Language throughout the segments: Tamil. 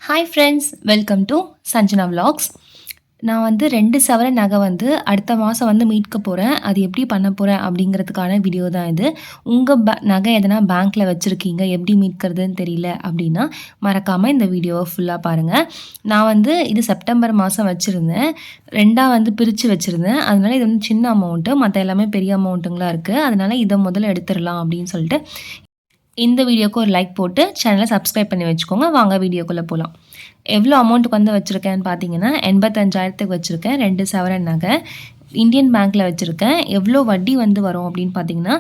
Hi friends, welcome to Sanjana vlogs. நான் வந்து 2 சவரன் நகை வந்து அடுத்த மாதம் வந்து மீட்க போகிறேன். அது எப்படி பண்ண போகிறேன் அப்படிங்கிறதுக்கான வீடியோ தான் இது. உங்கள் நகை எதனா பேங்க்கில் வச்சுருக்கீங்க, எப்படி மீட்கிறதுன்னு தெரியல அப்படின்னா மறக்காமல் இந்த வீடியோவை ஃபுல்லாக பாருங்கள். நான் வந்து இது செப்டம்பர் மாதம் வச்சுருந்தேன். 2ஆ வந்து பிரித்து வச்சுருந்தேன். அதனால இது வந்து சின்ன அமௌண்ட்டு, மற்ற எல்லாமே பெரிய அமௌண்ட்டுங்களாக இருக்குது. அதனால இதை முதல்ல எடுத்துடலாம் அப்படின்னு சொல்லிட்டு இந்த வீடியோக்கு ஒரு லைக் போட்டு சேனலை சப்ஸ்கிரைப் பண்ணி வச்சுக்கோங்க. வாங்க வீடியோக்குள்ளே போகலாம். எவ்வளோ அமௌண்ட்டுக்கு வந்து வச்சுருக்கேன்னு பார்த்தீங்கன்னா 85,000க்கு வச்சுருக்கேன். 2 சவரன் நகை இந்தியன் பேங்க்கில் வச்சுருக்கேன். எவ்வளோ வட்டி வந்து வரும் அப்படின்னு பார்த்தீங்கன்னா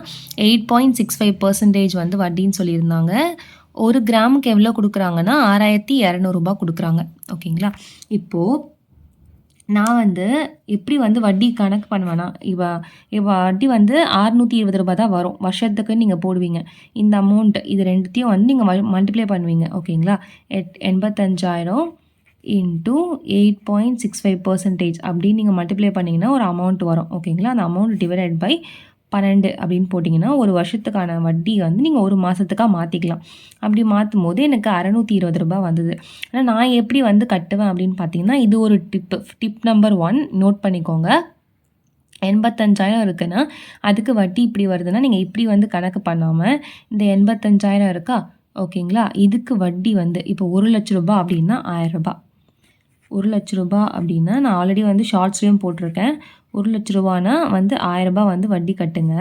8.65% வந்து வட்டின்னு சொல்லியிருந்தாங்க. 1 கிராமுக்கு எவ்வளோ கொடுக்குறாங்கன்னா 6,200 கொடுக்குறாங்க. ஓகேங்களா. இப்போது நான் வந்து எப்படி வந்து வட்டி கணக்கு பண்ணுவேன்னா, வட்டி வந்து ரூ. 620 தான் வரும். வருஷத்துக்குன்னு நீங்க போடுவீங்க. இந்த அமௌண்ட் இது 2த்தையும் வந்து நீங்க மல்டிப்ளை பண்ணுவீங்க. ஓகேங்களா. 85,000 இன்டூ 8.65% அப்படின்னு நீங்க மல்டிப்ளை பண்ணீங்கன்னா ஒரு அமௌண்ட் வரும். ஓகேங்களா. அந்த அமௌண்ட் டிவைடட் பை 12 அப்படின்னு போட்டிங்கன்னா, ஒரு வருஷத்துக்கான வட்டி வந்து நீங்கள் ஒரு மாதத்துக்கா மாற்றிக்கலாம். அப்படி மாற்றும்போது எனக்கு ரூ. 620 வந்தது. ஆனால் நான் எப்படி வந்து கட்டுவேன் அப்படின்னு பார்த்தீங்கன்னா, இது ஒரு டிப் நம்பர் 1 நோட் பண்ணிக்கோங்க. 85,000 இருக்குன்னா, அதுக்கு வட்டி இப்படி வருதுன்னா, நீங்கள் இப்படி வந்து கணக்கு பண்ணாமல், இந்த 85,000 இருக்கா? ஓகேங்களா. இதுக்கு வட்டி வந்து இப்போ ரூ. 1,00,000 அப்படின்னா ரூ. 1,000. ரூ. 1,00,000 அப்படின்னா நான் ஆல்ரெடி வந்து ஷார்ட்ஸ்லேயும் போட்டிருக்கேன். ரூ. 1,00,000னா வந்து ரூ. 1,000 வந்து வட்டி கட்டுங்க.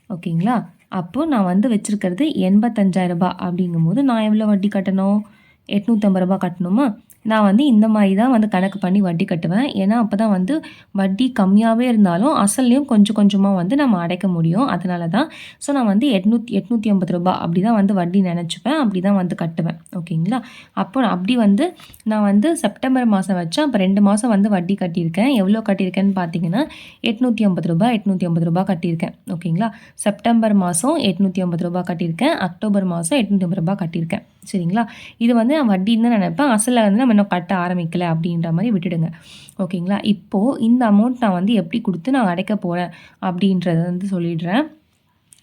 ஓகேங்களா. அப்போது நான் வந்து வச்சுருக்கிறது ரூ. 85,000 அப்படிங்கும்போது நான் எவ்வளோ வட்டி கட்டணும்? ரூ. 850 கட்டணுமா? நான் வந்து இந்த மாதிரி தான் வந்து கணக்கு பண்ணி வட்டி கட்டுவேன். ஏன்னா அப்போ தான் வந்து வட்டி கம்மியாகவே இருந்தாலும் அசல்லையும் கொஞ்சம் கொஞ்சமாக வந்து நம்ம அடைக்க முடியும். அதனால தான். ஸோ நான் வந்து ரூ. 850 அப்படி தான் வந்து வட்டி நினச்சிப்பேன். அப்படி தான் வந்து கட்டுவேன். ஓகேங்களா. அப்போ அப்படி வந்து நான் வந்து செப்டம்பர் மாதம் வச்சேன். அப்போ 2 மாதம் வந்து வட்டி கட்டியிருக்கேன். எவ்வளோ கட்டியிருக்கேன்னு பார்த்தீங்கன்னா ரூ. 850 கட்டியிருக்கேன். ஓகேங்களா. செப்டம்பர் மாதம் ரூ. 850 கட்டியிருக்கேன். அக்டோபர் மாதம் ரூ. 850 கட்டியிருக்கேன். சரிங்களா. இது வந்து நான் வட்டின்னு தான் நினைப்பேன். அசலில் வந்து நம்ம இன்னும் கட்ட ஆரம்பிக்கலை அப்படின்ற மாதிரி விட்டுடுங்க. ஓகேங்களா. இப்போது இந்த அமௌண்ட் நான் வந்து எப்படி கொடுத்து நான் அடைக்க போகிறேன் அப்படின்றத வந்து சொல்லிடுறேன்.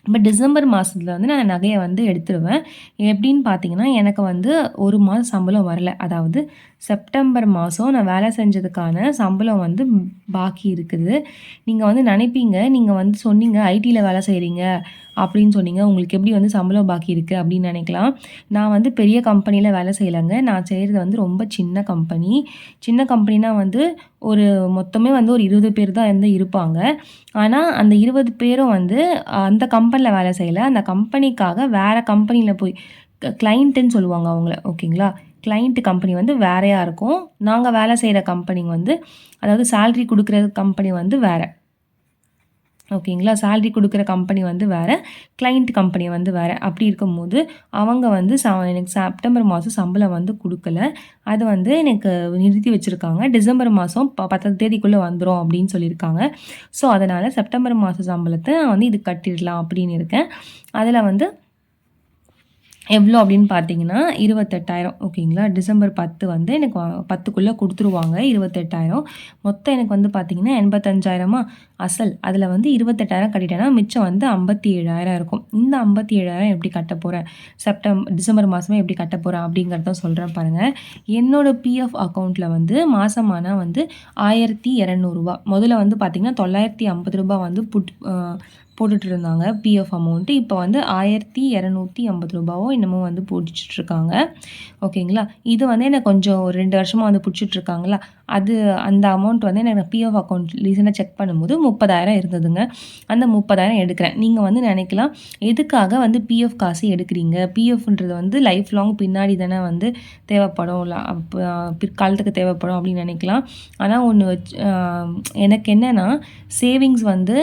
இப்போ டிசம்பர் மாதத்துல வந்து நான் நகையை வந்து எடுத்துருவேன். எப்படின்னு பார்த்தீங்கன்னா, எனக்கு வந்து 1 மாதம் சம்பளம் வரல. அதாவது செப்டம்பர் மாதம் நான் வேலை செஞ்சதுக்கான சம்பளம் வந்து பாக்கி இருக்குது. நீங்கள் வந்து நினைப்பீங்க, நீங்கள் வந்து சொன்னீங்க ஐடியில் வேலை செய்கிறீங்க அப்படின்னு சொன்னீங்க. உங்களுக்கு எப்படி வந்து சம்பளம் பாக்கி இருக்குது அப்படின்னு நினைக்கலாம். நான் வந்து பெரிய கம்பெனியில் வேலை செய்யலைங்க. நான் செய்கிறது வந்து ரொம்ப சின்ன கம்பெனி. சின்ன கம்பெனினா வந்து ஒரு மொத்தமே வந்து ஒரு 20 பேர் தான் வந்து இருப்பாங்க. ஆனால் அந்த 20 பேரும் வந்து அந்த கம்பெனியில் வேலை செய்யலை. அந்த கம்பெனிக்காக வேறு கம்பெனியில் போய் கிளைண்ட்டுன்னு சொல்லுவாங்க அவங்கள. ஓகேங்களா. கிளைண்ட் கம்பெனி வந்து வேறையாக இருக்கும். நாங்கள் வேலை செய்கிற கம்பெனி வந்து அதாவது சேல்ரி கொடுக்குற கம்பெனி வந்து வேறு. ஓகேங்களா. சேல்ரி கொடுக்குற கம்பெனி வந்து வேறு, கிளைண்ட் கம்பெனி வந்து வேறு. அப்படி இருக்கும்போது அவங்க வந்து எனக்கு செப்டம்பர் மாதம் சம்பளம் வந்து கொடுக்கல. அது வந்து எனக்கு நிறுத்தி வச்சுருக்காங்க. டிசம்பர் மாதம் 10ஆம் தேதிக்குள்ளே வந்துடும் அப்படின்னு சொல்லியிருக்காங்க. ஸோ அதனால் செப்டம்பர் மாதம் சம்பளத்தை நான் வந்து இது கட்டிடலாம் அப்படின்னு இருக்கேன். அதில் வந்து எவ்வளோ அப்படின்னு பார்த்தீங்கன்னா 28,000. ஓகேங்களா. டிசம்பர் 10 வந்து எனக்கு 10க்குள்ளே கொடுத்துருவாங்க. 28,000 மொத்தம் எனக்கு வந்து பார்த்தீங்கன்னா 85,000 அசல். அதில் வந்து 28,000 கட்டிட்டேன்னா மிச்சம் வந்து 57,000 இருக்கும். இந்த 57,000 எப்படி கட்ட போகிறேன், டிசம்பர் மாதமே எப்படி கட்ட போகிறேன் அப்படிங்கிறத சொல்கிறேன் பாருங்கள். என்னோட பிஎஃப் அக்கௌண்ட்டில் வந்து மாதமானால் வந்து ரூ. 1,200. முதல்ல வந்து பார்த்திங்கன்னா ரூ. 950 வந்து போட்டுட்டு இருந்தாங்க பிஎஃப் அமௌண்ட்டு. இப்போ வந்து ரூ. 1,250 என்னமோ வந்து போட்டுட்ருக்காங்க. ஓகேங்களா. இது வந்து எனக்கு கொஞ்சம் ஒரு 2 வருஷமாக வந்து பிடிச்சிட்ருக்காங்களா, அந்த அமௌண்ட் வந்து எனக்கு பிஎஃப் அக்கௌண்ட் ரீசெண்டாக செக் பண்ணும்போது 30,000 இருந்ததுங்க. அந்த 30,000 எடுக்கிறேன். நீங்கள் வந்து நினைக்கலாம், எதுக்காக வந்து பிஎஃப் காசு எடுக்கிறீங்க? பிஎஃப்ன்றது வந்து லைஃப் லாங் பின்னாடி தானே வந்து தேவைப்படும், அப்போ பிற்காலத்துக்கு தேவைப்படும் அப்படின்னு நினைக்கலாம். ஆனால் ஒன்று எனக்கு என்னென்னா சேவிங்ஸ் வந்து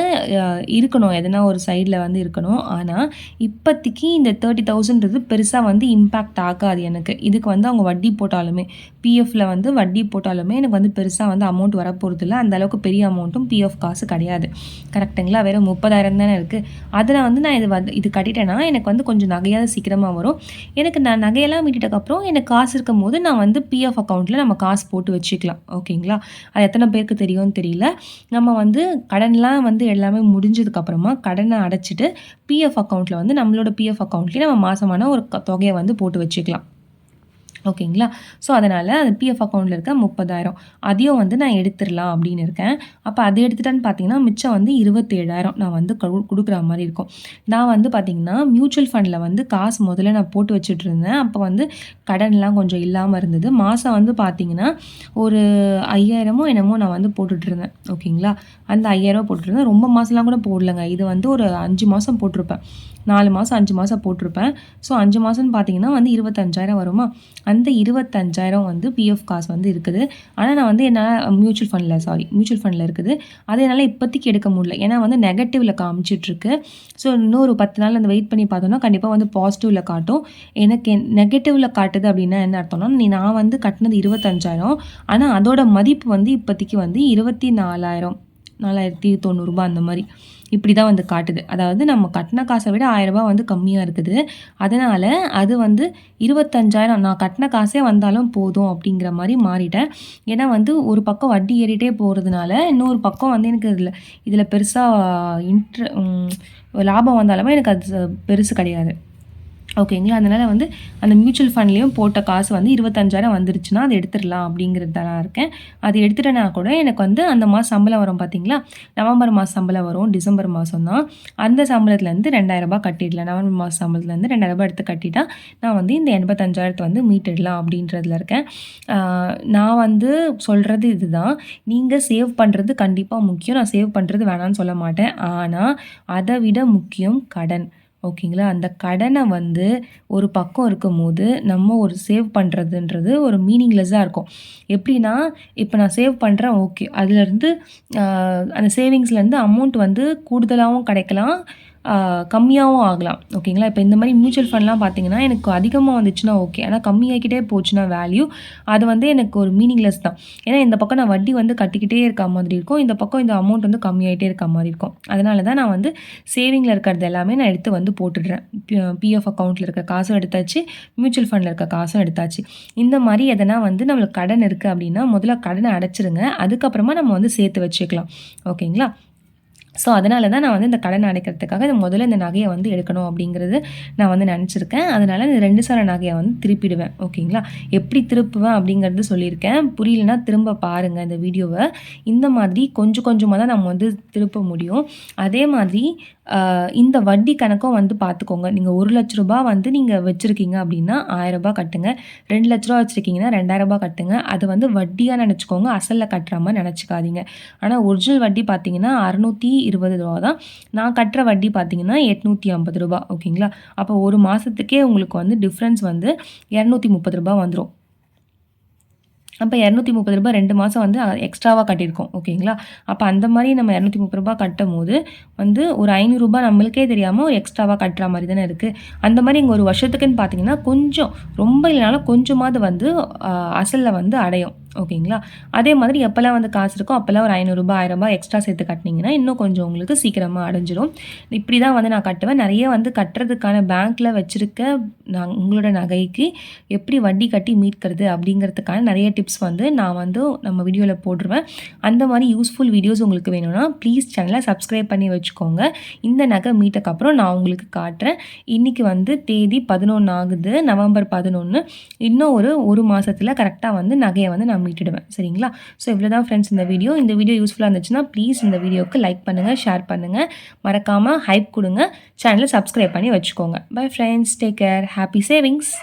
இருக்கணும், எதனா ஒரு சைடில் வந்து இருக்கணும். ஆனால் இப்போதைக்கு இந்த 30,000ன்றது பெருசாக வந்து இம்பேக்ட் ஆகாது எனக்கு. இதுக்கு வந்து அவங்க வட்டி போட்டாலுமே, பிஎஃப்பில் வந்து வட்டி போட்டாலுமே எனக்கு வந்து பெருசாக வந்து அமௌண்ட் வரப்போகிறதில்ல. அந்தளவுக்கு பெரிய அமௌண்ட்டும் பிஎஃப் காசு கிடையாது. கரெக்டுங்களா. வெறும் 30,000 தானே இருக்குது. அதில் வந்து நான் இது கட்டிட்டேன்னா எனக்கு வந்து கொஞ்சம் நகையாவது சீக்கிரமாக வரும். எனக்கு நான் நகையெல்லாம் மீட்டுட்டக்கப்புறம் எனக்கு காசு இருக்கும் போது நான் வந்து பிஎஃப் அக்கௌண்ட்டில் நம்ம காசு போட்டு வச்சுக்கலாம். ஓகேங்களா. அது எத்தனை பேருக்கு தெரியும்னு தெரியல. நம்ம வந்து கடன்லாம் வந்து எல்லாமே முடிஞ்சதுக்கப்புறமா கடனை அடைச்சிட்டு பிஎஃப் அக்கௌண்ட்டில் வந்து நம்மளோட பிஎஃப் அக்கௌண்ட்லேயே நம்ம மாதமான ஒரு தொகையை வந்து போட்டு வச்சுக்கலாம். ஓகேங்களா? ஸோ, அதனால அந்த பிஎஃப் அக்கவுண்ட்ல இருக்க 30,000 அதையும் வந்து நான் எடுத்துறலாம் அப்படின்னு இருக்கேன். அப்ப அத எடுத்துட்டேன்னு பார்த்தீங்கன்னா, மிச்சம் வந்து 27,000 நான் வந்து குடுக்குற மாரி இருக்கும். நான் வந்து பார்த்தீங்கன்னா, மியூச்சுவல் ஃபண்ட்ல வந்து காசு முதல்ல நான் போட்டு வச்சுட்டுருந்தேன். அப்ப வந்து கடன்லாம் கொஞ்சம் இல்லாம இருந்தது. மாசம் வந்து பார்த்தீங்கன்னா, ஒரு 5,000மோ என்னமோ நான் வந்து போட்டுட்டுருந்தேன். ஓகேங்களா? அந்த 5,000 போட்டுட்டுருந்தேன். ரொம்ப மாசம்லாம் கூட போடலங்க. இது வந்து ஒரு 5 மாசம் போட்டிருப்பேன். 4 மாசம், 5 மாசம் போட்டிருப்பேன். ஸோ 5 மாசம்னு பார்த்தீங்கன்னா வந்து 25,000 வருமா? அந்த 25,000 வந்து பிஎஃப் காசு வந்து இருக்குது. ஆனா நான் வந்து என்னால மியூச்சுவல் ஃபண்ட்ல இருக்குது. அத என்னால இப்போதைக்கு எடுக்க முடியல. ஏன்னா வந்து நெகட்டிவ்ல காமிச்சிட்டுருக்கு. ஸோ இன்னும் ஒரு 10 நாள் அந்த வெயிட் பண்ணி பார்த்தோம்னா, கண்டிப்பா வந்து பாசிட்டிவ்ல காட்டும். எனக்கு நெகட்டிவ்ல காட்டுது அப்படின்னா என்ன அர்த்தம்னா, நான் வந்து கட்டினது 25,000 ஆனா அதோட மதிப்பு வந்து இப்போதைக்கு வந்து 24,000 4,900 அந்த மாரி. இப்படி தான் வந்து காட்டுது. அதாவது நம்ம கட்டின காச விட ரூ. 1000 வந்து கம்மியா இருக்குது. அதனால அது வந்து 25,000 நான் கட்டின காசே வந்தாலும் போதும் அப்படிங்கிற மாரி மாறிட்டேன். ஏன்னா வந்து ஒரு பக்கம் வட்டி ஏறிட்டே போறதுனால, இன்னொரு பக்கம் வந்து எனக்கு இதில பெருசா லாபம் வந்தாலுமே எனக்கு அது பெருசு கிடையாது. ஓகேங்களா. அதனால வந்து அந்த மியூச்சுவல் ஃபண்ட்லயும் போட்ட காசு வந்து 25,000 வந்துருச்சுன்னா, அத எடுத்துறலாம் அப்படிங்கிறதுல நான் இருக்கேன். அது எடுத்துட்டேன்னா கூட எனக்கு வந்து அந்த மாசம் சம்பளம் வரும் பார்த்தீங்களா? நவம்பர் மாசம் சம்பளம் வரும். டிசம்பர் மாசம் தான். அந்த சம்பளத்துலேருந்து ரூ. 2,000 கட்டிடலாம். நவம்பர் மாசம் சம்பளத்துலேருந்து ரூ. 2,000 எடுத்து கட்டிட்டா, நான் வந்து இந்த 85,000 வந்து மீட்டுடலாம் அப்படின்றதுல இருக்கேன். ஆ நான் வந்து சொல்றது இதுதான். நீங்க சேவ் பண்றது கண்டிப்பா முக்கியம். நான் சேவ் பண்றது வேணான்னு சொல்ல மாட்டேன். ஆனா, அத விட முக்கியம் கடன். ஓகேங்களா? அந்த கடன வந்து ஒரு பக்கம் இருக்கும்போது, நம்ம ஒரு சேவ் பண்றதுன்றது ஒரு மீனிங்லெஸ்ஸா இருக்கும். எப்படின்னா, இப்ப நான் சேவ் பண்றேன் ஓகே. அதுலருந்து அ அந்த சேவிங்ஸ்லேருந்து அமௌண்ட் வந்து கூடுதலாவும் கிடைக்கலாம். அ கம்மியாவும் ஆகலாம். ஓகேங்களா? இப்ப இந்த மாரி மியூச்சுவல் ஃபண்ட்லாம் பார்த்தீங்கன்னா, எனக்கு அதிகமா வந்துச்சுன்னா ஓகே. ஆனா கம்மியாகிக்கிட்டே போச்சுன்னா வேல்யூ, அது வந்து எனக்கு ஒரு மீனிங்லெஸ் தான். ஏன்னா இந்த பக்கம் நான் வட்டி வந்து கட்டிக்கிட்டே இருக்க மாதிரி இருக்கும். இந்த பக்கம் இந்த அமௌண்ட் வந்து கம்மியாயிட்டே இருக்க மாரி இருக்கும். அதனால தான் நான் வந்து சேவிங்ல இருக்கிறது எல்லாமே நான் எடுத்து வந்து போட்டுடுறேன். பிஎஃப் அக்கவுண்ட்ல இருக்க காசும் எடுத்தாச்சு, மியூச்சுவல் ஃபண்ட்ல இருக்க காசும் எடுத்தாச்சு. இந்த மாரி எதனா வந்து நம்மளுக்கு கடன் இருக்கு அப்படின்னா, முதல்ல கடன அடைச்சுருங்க. அதுக்கப்புறமா நம்ம வந்து சேர்த்து வச்சுக்கலாம். ஓகேங்களா? ஸோ, அதனால தான் நான் வந்து இந்த கடன அடைக்கிறதுக்காக முதல்ல இந்த நகைய வந்து எடுக்கணும் அப்படிங்கிறது நான் வந்து நெனச்சிருக்கேன். அதனால இந்த 2 சவரன் நகைய வந்து திருப்பிடுவேன். ஓகேங்களா? எப்படி திருப்புவேன் அப்படிங்கிறது சொல்லியிருக்கேன். புரியலன்னா திரும்ப பாருங்க இந்த வீடியோவ. இந்த மாதிரி கொஞ்சம் கொஞ்சமா தான் நம்ம வந்து திருப்ப முடியும். அதே மாதிரி இந்த வட்டி கணக்கும் வந்து பார்த்துக்கோங்க. நீங்க ரூ. 1,00,000 வந்து நீங்க வச்சிருக்கீங்க அப்படின்னா, ரூ. 1000 கட்டுங்க. ரூ. 2,00,000 வச்சிருக்கீங்கன்னா, ரூ. 2,000 கட்டுங்க. அது வந்து வட்டியா நெனச்சுக்கோங்க. அசல்ல கட்டுற மாரி நெனச்சுக்காதீங்க. ஆனா ஒரிஜினல் வட்டி பார்த்தீங்கன்னா, ரூ. 620 தான். நான் கட்டுற வட்டி பார்த்தீங்கன்னா, ரூ. 850 ஓகேங்களா? அப்போ 1 மாசத்துக்கே உங்களுக்கு வந்து டிஃபரன்ஸ் வந்து ரூ. 230 வந்துரும். அப்ப ரூ. 230 2 மாசம் வந்து எக்ஸ்ட்ராவா கட்டியிருக்கோம். ஓகேங்களா? அப்ப அந்த மாரி நம்ம ரூ. 230 கட்டும்போது வந்து ஒரு ரூ. 500 நம்மளுக்கே தெரியாம ஒரு எக்ஸ்ட்ராவா கட்டுற மாரி தானே இருக்கு. அந்த மாரி இங்க ஒரு வருஷத்துக்குன்னு பார்த்தீங்கன்னா, கொஞ்சம் ரொம்ப இல்லனாலும் கொஞ்சமாவது வந்து அ அசல்ல வந்து அடையும். ஓகேங்களா? அதே மாதிரி எப்பலாம் வந்து காசு இருக்கோ, அப்பலாம் ஒரு ரூ. 500 ரூ. 1000 எக்ஸ்ட்ரா சேர்த்து கட்டுனீங்கன்னா, இன்னும் கொஞ்சம் உங்களுக்கு சீக்கிரமா அடைஞ்சிரும். இப்படி தான் வந்து நான் கட்டுவேன். நெறைய வந்து கட்டுறதுக்கான பேங்க்ல வச்சிருக்க உங்களோட நகைக்கு எப்படி வட்டி கட்டி மீட்கிறது அப்படிங்கிறதுக்கான நெறைய டிப்ஸ் வந்து நான் வந்து நம்ம வீடியோல போட்டுருவேன். அந்த மாரி யூஸ்ஃபுல் வீடியோஸ் உங்களுக்கு வேணும்னா, ப்ளீஸ் சேனல சப்ஸ்கிரைப் பண்ணி வச்சுக்கோங்க. இந்த நகை மீட்டக்கப்புறம் நான் உங்களுக்கு காட்டுறேன். இன்னைக்கு வந்து தேதி 11 ஆகுது. நவம்பர் 11. இன்னும் ஒரு 1 மாசத்துல கரெக்ட்டா வந்து நகைய வந்து நான் மீட்டுடுவேன். சரிங்களா? ஸோ இவ்வளோதான் ஃப்ரெண்ட்ஸ் இந்த வீடியோ. இந்த வீடியோ யூஸ்ஃபுல்லா இருந்துச்சுன்னா, ப்ளீஸ் இந்த வீடியோக்கு லைக் பண்ணுங்க, ஷேர் பண்ணுங்க. மறக்காம ஹைப் குடுங்க. சேனல சப்ஸ்கிரைப் பண்ணி வச்சுக்கோங்க. Bye friends. Take care. Happy savings.